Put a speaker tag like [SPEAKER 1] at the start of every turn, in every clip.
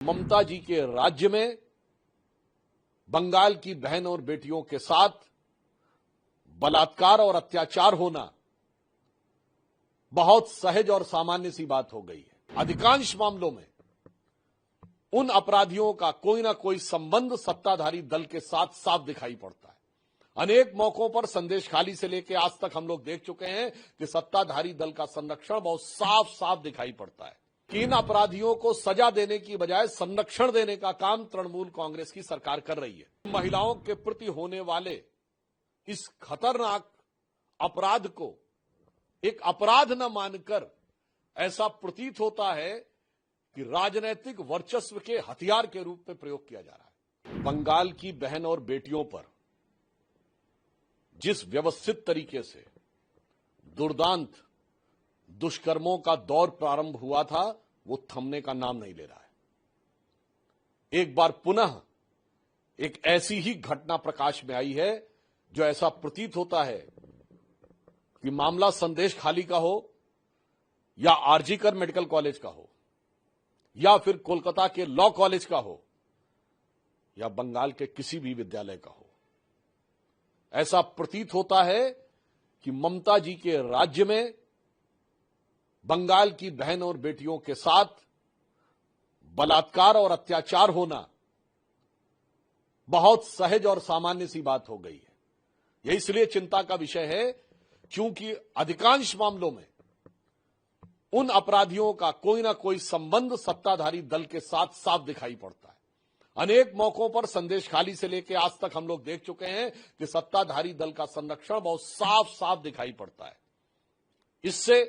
[SPEAKER 1] ममता जी के राज्य में बंगाल की बहन और बेटियों के साथ बलात्कार और अत्याचार होना बहुत सहज और सामान्य सी बात हो गई है। अधिकांश मामलों में उन अपराधियों का कोई ना कोई संबंध सत्ताधारी दल के साथ साफ दिखाई पड़ता है। अनेक मौकों पर संदेश खाली से लेकर आज तक हम लोग देख चुके हैं कि सत्ताधारी दल का संरक्षण बहुत साफ साफ दिखाई पड़ता है कि इन अपराधियों को सजा देने की बजाय संरक्षण देने का काम तृणमूल कांग्रेस की सरकार कर रही है। महिलाओं के प्रति होने वाले इस खतरनाक अपराध को एक अपराध न मानकर ऐसा प्रतीत होता है कि राजनीतिक वर्चस्व के हथियार के रूप में प्रयोग किया जा रहा है। बंगाल की बहन और बेटियों पर जिस व्यवस्थित तरीके से दुर्दांत दुष्कर्मों का दौर प्रारंभ हुआ था वो थमने का नाम नहीं ले रहा है। एक बार पुनः एक ऐसी ही घटना प्रकाश में आई है जो ऐसा प्रतीत होता है कि मामला संदेश खाली का हो या आरजीकर मेडिकल कॉलेज का हो या फिर कोलकाता के लॉ कॉलेज का हो या बंगाल के किसी भी विद्यालय का हो। ऐसा प्रतीत होता है कि ममता जी के राज्य में बंगाल की बहन और बेटियों के साथ बलात्कार और अत्याचार होना बहुत सहज और सामान्य सी बात हो गई है। यह इसलिए चिंता का विषय है क्योंकि अधिकांश मामलों में उन अपराधियों का कोई ना कोई संबंध सत्ताधारी दल के साथ साफ दिखाई पड़ता है। अनेक मौकों पर संदेश खाली से लेकर आज तक हम लोग देख चुके हैं कि सत्ताधारी दल का संरक्षण बहुत साफ साफ दिखाई पड़ता है। इससे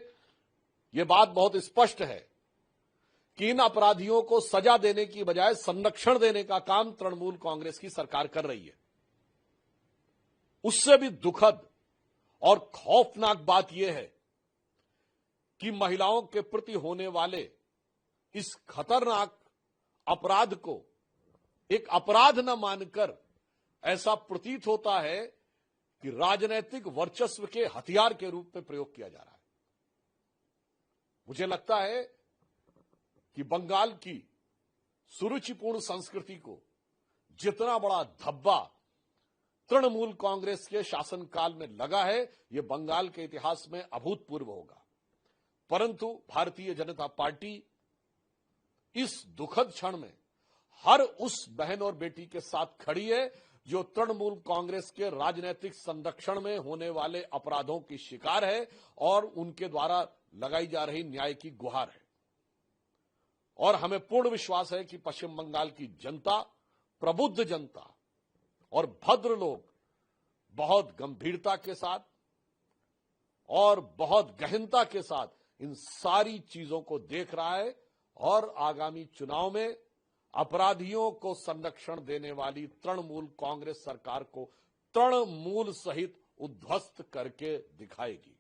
[SPEAKER 1] यह बात बहुत स्पष्ट है कि इन अपराधियों को सजा देने की बजाय संरक्षण देने का काम तृणमूल कांग्रेस की सरकार कर रही है। उससे भी दुखद और खौफनाक बात यह है कि महिलाओं के प्रति होने वाले इस खतरनाक अपराध को एक अपराध न मानकर ऐसा प्रतीत होता है कि राजनीतिक वर्चस्व के हथियार के रूप में प्रयोग किया जा रहा है। मुझे लगता है कि बंगाल की सुरुचिपूर्ण संस्कृति को जितना बड़ा धब्बा तृणमूल कांग्रेस के शासनकाल में लगा है यह बंगाल के इतिहास में अभूतपूर्व होगा। परंतु भारतीय जनता पार्टी इस दुखद क्षण में हर उस बहन और बेटी के साथ खड़ी है जो तृणमूल कांग्रेस के राजनीतिक संरक्षण में होने वाले अपराधों की शिकार है और उनके द्वारा लगाई जा रही न्याय की गुहार है। और हमें पूर्ण विश्वास है कि पश्चिम बंगाल की जनता, प्रबुद्ध जनता और भद्र लोग बहुत गंभीरता के साथ और बहुत गहनता के साथ इन सारी चीजों को देख रहा है और आगामी चुनाव में अपराधियों को संरक्षण देने वाली तृणमूल कांग्रेस सरकार को तृणमूल सहित उद्ध्वस्त करके दिखाएगी।